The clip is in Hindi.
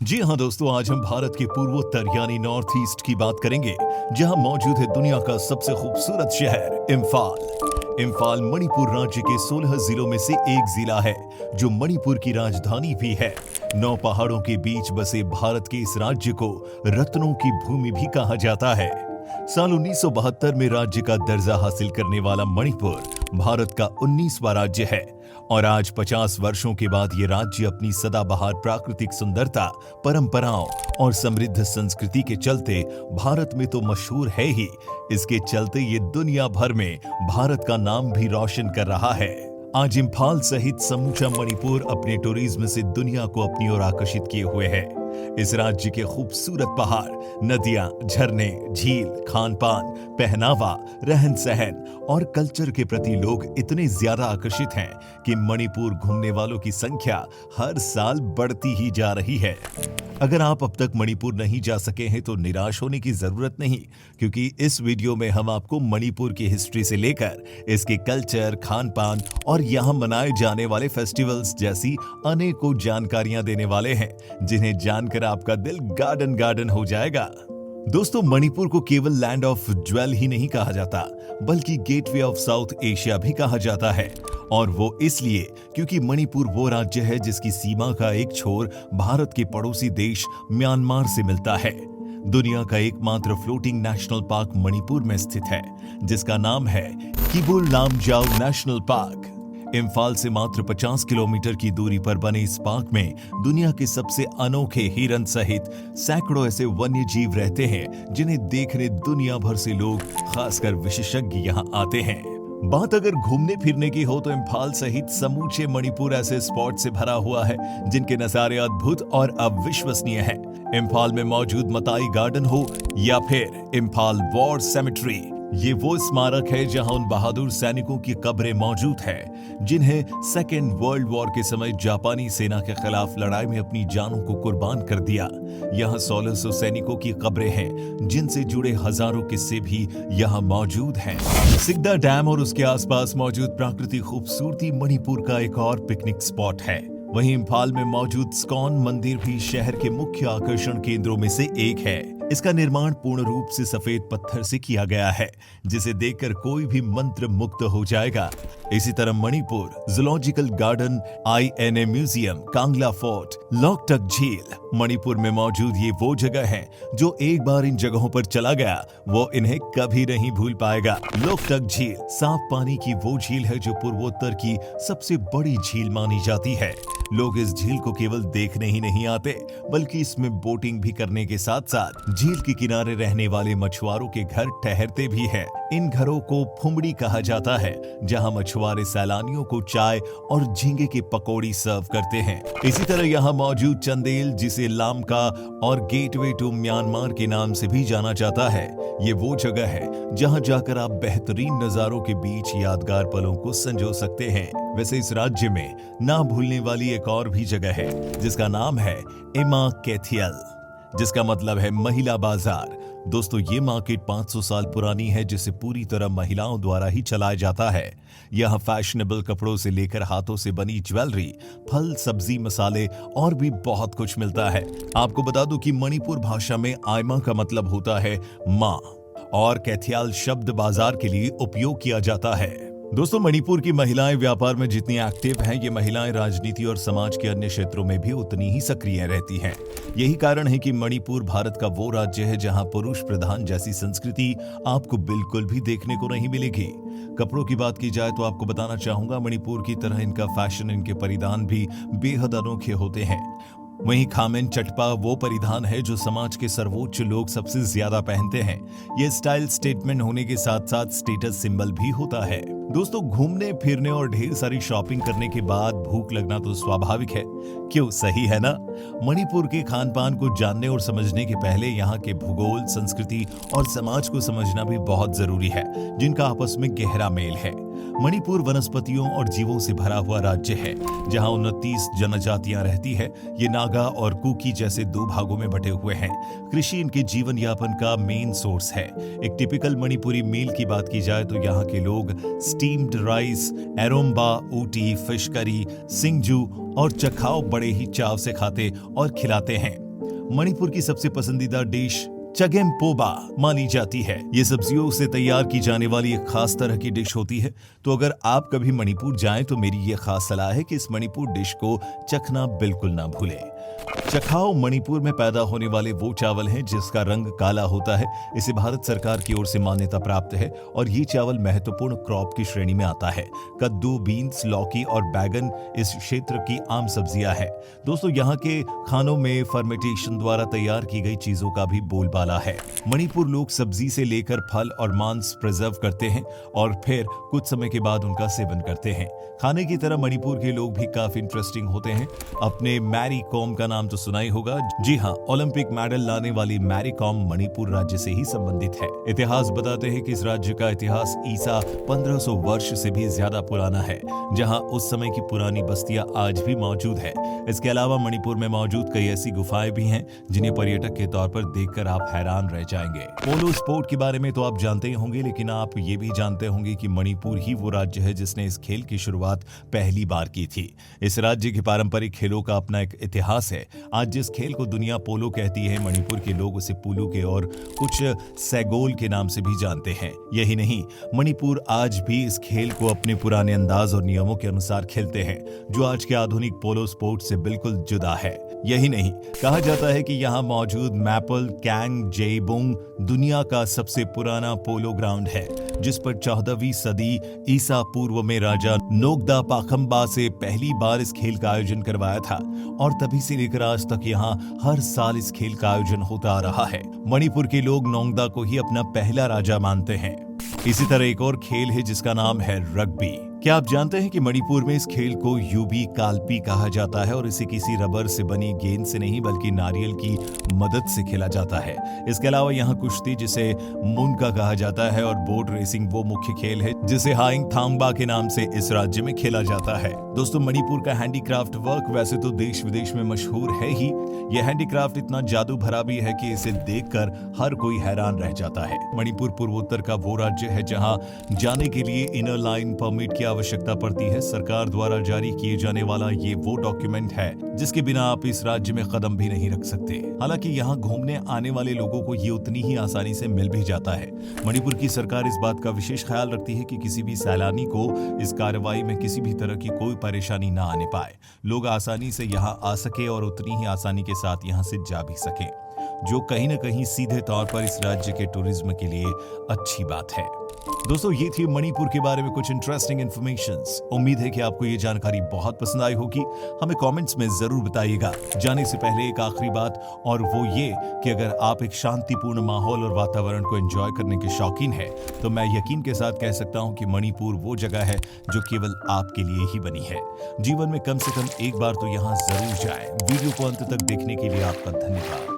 जी हाँ दोस्तों, आज हम भारत के पूर्वोत्तर यानी नॉर्थ ईस्ट की बात करेंगे, जहां मौजूद है दुनिया का सबसे खूबसूरत शहर इम्फाल। इम्फाल मणिपुर राज्य के 16 जिलों में से एक जिला है, जो मणिपुर की राजधानी भी है। 9 पहाड़ों के बीच बसे भारत के इस राज्य को रत्नों की भूमि भी कहा जाता है। साल 1972 में राज्य का दर्जा हासिल करने वाला मणिपुर भारत का 19वां राज्य है और आज 50 वर्षों के बाद ये राज्य अपनी सदाबहार प्राकृतिक सुंदरता, परंपराओं और समृद्ध संस्कृति के चलते भारत में तो मशहूर है ही, इसके चलते ये दुनिया भर में भारत का नाम भी रोशन कर रहा है। आज इम्फाल सहित समूचा मणिपुर अपने टूरिज्म से दुनिया को अपनी ओर आकर्षित किए हुए है। इस राज्य के खूबसूरत पहाड़, नदियां, झरने, झील, खान पान, पहनावा, रहन सहन और कल्चर के प्रति लोग इतने ज्यादा आकर्षित हैं कि मणिपुर घूमने वालों की संख्या हर साल बढ़ती ही जा रही है। अगर आप अब तक मणिपुर नहीं जा सके हैं तो निराश होने की जरूरत नहीं, क्योंकि इस वीडियो में हम आपको मणिपुर की हिस्ट्री से लेकर इसके कल्चर, खान पान और यहाँ मनाए जाने वाले फेस्टिवल्स जैसी अनेकों जानकारियां देने वाले हैं, जिन्हें जानकर आपका दिल गार्डन गार्डन हो जाएगा। दोस्तों, मणिपुर को केवल लैंड ऑफ ज्वेल ही नहीं कहा जाता, बल्कि गेटवे ऑफ साउथ एशिया भी कहा जाता है। और वो इसलिए क्योंकि मणिपुर वो राज्य है जिसकी सीमा का एक छोर भारत के पड़ोसी देश म्यांमार से मिलता है। दुनिया का एकमात्र फ्लोटिंग नेशनल पार्क मणिपुर में स्थित है, जिसका नाम है किबुल लामजाओ नेशनल पार्क। इम्फाल से मात्र 50 किलोमीटर की दूरी पर बने इस पार्क में दुनिया के सबसे अनोखे हिरन सहित सैकड़ों ऐसे वन्य जीव रहते हैं, जिन्हें देखने दुनिया भर से लोग, खासकर विशेषज्ञ यहाँ आते हैं। बात अगर घूमने फिरने की हो तो इम्फाल सहित समूचे मणिपुर ऐसे स्पॉट से भरा हुआ है जिनके नजारे अद्भुत और अविश्वसनीय हैं। इम्फाल में मौजूद मताई गार्डन हो या फिर इम्फाल वॉर सेमेट्री, ये वो स्मारक है जहां उन बहादुर सैनिकों की कब्रें मौजूद हैं, जिन्हें सेकेंड वर्ल्ड वॉर के समय जापानी सेना के खिलाफ लड़ाई में अपनी जानों को कुर्बान कर दिया। यहाँ 1600 सैनिकों की कब्रें हैं, जिनसे जुड़े हजारों किस्से भी यहाँ मौजूद हैं। सिकदा डैम और उसके आसपास मौजूद प्राकृतिक खूबसूरती मणिपुर का एक और पिकनिक स्पॉट है। वहीं इम्फाल में मौजूद स्कॉन मंदिर भी शहर के मुख्य आकर्षण केंद्रों में से एक है। इसका निर्माण पूर्ण रूप से सफेद पत्थर से किया गया है, जिसे देखकर कोई भी मंत्र मुक्त हो जाएगा। इसी तरह Manipur zoological garden, INA museum, Kangla fort, Loktak झील, मणिपुर में मौजूद ये वो जगह है जो एक बार इन जगहों पर चला गया वो इन्हें कभी नहीं भूल पाएगा। लोकटक झील साफ पानी की वो झील है जो पूर्वोत्तर की सबसे बड़ी झील मानी जाती है। लोग इस झील को केवल देखने ही नहीं आते, बल्कि इसमें बोटिंग भी करने के साथ साथ झील के किनारे रहने वाले मछुआरों के घर ठहरते भी हैं। इन घरों को फुमड़ी कहा जाता है, जहां मछुआरे सैलानियों को चाय और झींगे की पकौड़ी सर्व करते हैं। इसी तरह यहाँ मौजूद चंदेल, जिसे लामका और गेटवे टू म्यांमार के नाम से भी जाना जाता है, ये वो जगह है जहां जाकर आप बेहतरीन नजारों के बीच यादगार पलों को संजो सकते हैं। वैसे इस राज्य में ना भूलने वाली एक और भी जगह है, जिसका नाम है इमा कैथियल, जिसका मतलब है महिला बाजार। दोस्तों, ये मार्केट 500 साल पुरानी है, जिसे पूरी तरह महिलाओं द्वारा ही चलाया जाता है। यहाँ फैशनेबल कपड़ों से लेकर हाथों से बनी ज्वेलरी, फल, सब्जी, मसाले और भी बहुत कुछ मिलता है। आपको बता दूं कि मणिपुर भाषा में आयमा का मतलब होता है माँ, और कैथियाल शब्द बाजार के लिए उपयोग किया जाता है। दोस्तों, मणिपुर की महिलाएं व्यापार में जितनी एक्टिव हैं, ये महिलाएं राजनीति और समाज के अन्य क्षेत्रों में भी उतनी ही सक्रिय रहती हैं। यही कारण है कि मणिपुर भारत का वो राज्य है जहां पुरुष प्रधान जैसी संस्कृति आपको बिल्कुल भी देखने को नहीं मिलेगी। कपड़ों की बात की जाए तो आपको बताना चाहूंगा, मणिपुर की तरह इनका फैशन, इनके परिधान भी बेहद अनोखे होते हैं। वहीं खामेन चटपा वो परिधान है जो समाज के सर्वोच्च लोग सबसे ज्यादा पहनते हैं। ये स्टाइल स्टेटमेंट होने के साथ साथ स्टेटस सिंबल भी होता है। दोस्तों, घूमने फिरने और ढेर सारी शॉपिंग करने के बाद भूख लगना तो स्वाभाविक है, क्यों, सही है ना? मणिपुर के खान पान को जानने और समझने के पहले यहाँ के भूगोल, संस्कृति और समाज को समझना भी बहुत जरूरी है, जिनका आपस में गहरा मेल है। मणिपुर वनस्पतियों और जीवों से भरा हुआ राज्य है, जहां 29 जनजातियां रहती है। ये नागा और कुकी जैसे 2 भागों में बटे हुए हैं। कृषि इनके जीवन यापन का मेन सोर्स है। एक टिपिकल मणिपुरी मील की बात की जाए तो यहाँ के लोग steamed rice, eromba, ooti, fish curry, singju और चखाओ बड़े ही चाव से खाते और खिलाते हैं। मणिपुर की सबसे पसंदीदा डिश चगेमपोबा मानी जाती है। ये सब्जियों से तैयार की जाने वाली एक खास तरह की डिश होती है। तो अगर आप कभी मणिपुर जाएं तो मेरी ये खास सलाह है कि इस मणिपुर डिश को चखना बिल्कुल ना भूलें। चखाओ मणिपुर में पैदा होने वाले वो चावल हैं जिसका रंग काला होता है। इसे भारत सरकार की ओर से मान्यता प्राप्त है और ये चावल महत्वपूर्ण क्रॉप की श्रेणी में आता है। कद्दू, बीन्स, लौकी और बैगन इस क्षेत्र की आम सब्जियां हैं। दोस्तों, यहाँ के खानों में फर्मेंटेशन द्वारा तैयार की गई चीजों का भी बोलबाला है। मणिपुर लोग सब्जी से लेकर फल और मांस प्रिजर्व करते हैं और फिर कुछ समय के बाद उनका सेवन करते हैं। खाने की तरह मणिपुर के लोग भी काफी इंटरेस्टिंग होते हैं। अपने मैरी कॉम का नाम तो सुना ही होगा। जी हाँ, ओलंपिक मेडल लाने वाली मैरी कॉम मणिपुर राज्य से ही संबंधित है। इतिहास बताते हैं कि इस राज्य का इतिहास ईसा 1500 वर्ष से भी ज्यादा पुराना है, जहां उस समय की पुरानी बस्तियां आज भी मौजूद है। इसके अलावा मणिपुर में मौजूद कई ऐसी गुफाएं भी हैं जिन्हें पर्यटक के तौर पर देखकर आप हैरान रह जाएंगे। पोलो स्पोर्ट के बारे में तो आप जानते ही होंगे, लेकिन आप ये भी जानते होंगे कि मणिपुर ही वो राज्य है जिसने इस खेल की शुरुआत पहली बार की थी। इस राज्य के पारंपरिक खेलों का अपना एक इतिहास है। आज जिस खेल को दुनिया पोलो कहती है, मणिपुर के लोग उसे पुलू के और कुछ सैगोल के नाम से भी जानते हैं। यही नहीं, मणिपुर आज भी इस खेल को अपने पुराने अंदाज और नियमों के अनुसार खेलते हैं, जो आज के आधुनिक पोलो स्पोर्ट से बिल्कुल जुदा है। यही नहीं, कहा जाता है कि यहाँ मौजूद मैपल कैंग जेबोंग दुनिया का सबसे पुराना पोलो ग्राउंड है, जिस पर 14वीं सदी ईसा पूर्व में राजा नोगदा पाखंबा से पहली बार इस खेल का आयोजन करवाया था और तभी से लेकर आज तक यहाँ हर साल इस खेल का आयोजन होता आ रहा है। मणिपुर के लोग नोगदा को ही अपना पहला राजा मानते हैं। इसी तरह एक और खेल है जिसका नाम है रग्बी। क्या आप जानते हैं कि मणिपुर में इस खेल को यूबी काल्पी कहा जाता है और इसे किसी रबर से बनी गेंद से नहीं बल्कि नारियल की मदद से खेला जाता है। इसके अलावा यहाँ कुश्ती, जिसे मुनका कहा जाता है, और बोट रेसिंग वो मुख्य खेल है जिसे हाइंग थांगबा के नाम से इस राज्य में खेला जाता है। दोस्तों, मणिपुर का हैंडीक्राफ्ट वर्क वैसे तो देश विदेश में मशहूर है ही। यह हैंडीक्राफ्ट इतना जादू भरा भी है कि इसे देखकर हर कोई हैरान रह जाता है। मणिपुर पूर्वोत्तर का वो राज्य है जहाँ जाने के लिए इनर लाइन परमिट की आवश्यकता पड़ती है। सरकार द्वारा जारी किए जाने वाला ये वो डॉक्यूमेंट है जिसके बिना आप इस राज्य में कदम भी नहीं रख सकते। हालांकि यहाँ घूमने आने वाले लोगों को ये उतनी ही आसानी से मिल भी जाता है। मणिपुर की सरकार इस बात का विशेष ख्याल रखती है कि किसी भी सैलानी को इस कार्रवाई में किसी भी तरह की कोई परेशानी ना आने पाए। लोग आसानी से यहाँ आ सके और उतनी ही आसानी के साथ यहाँ से जा भी सके, जो कहीं न कहीं सीधे तौर पर इस राज्य के टूरिज्म के लिए अच्छी बात है। दोस्तों, ये थी मणिपुर के बारे में कुछ इंटरेस्टिंग इन्फॉर्मेशंस। उम्मीद है कि आपको ये जानकारी बहुत पसंद आई होगी। हमें कमेंट्स में जरूर बताइएगा। जाने से पहले एक आखिरी बात, और वो ये कि अगर आप एक शांतिपूर्ण माहौल और वातावरण को एंजॉय करने के शौकीन हैं, तो मैं यकीन के साथ कह सकता हूं कि मणिपुर वो जगह है जो केवल आपके लिए ही बनी है। जीवन में कम से कम एक बार तो यहाँ जरूर जाएं। वीडियो को अंत तक देखने के लिए आपका धन्यवाद।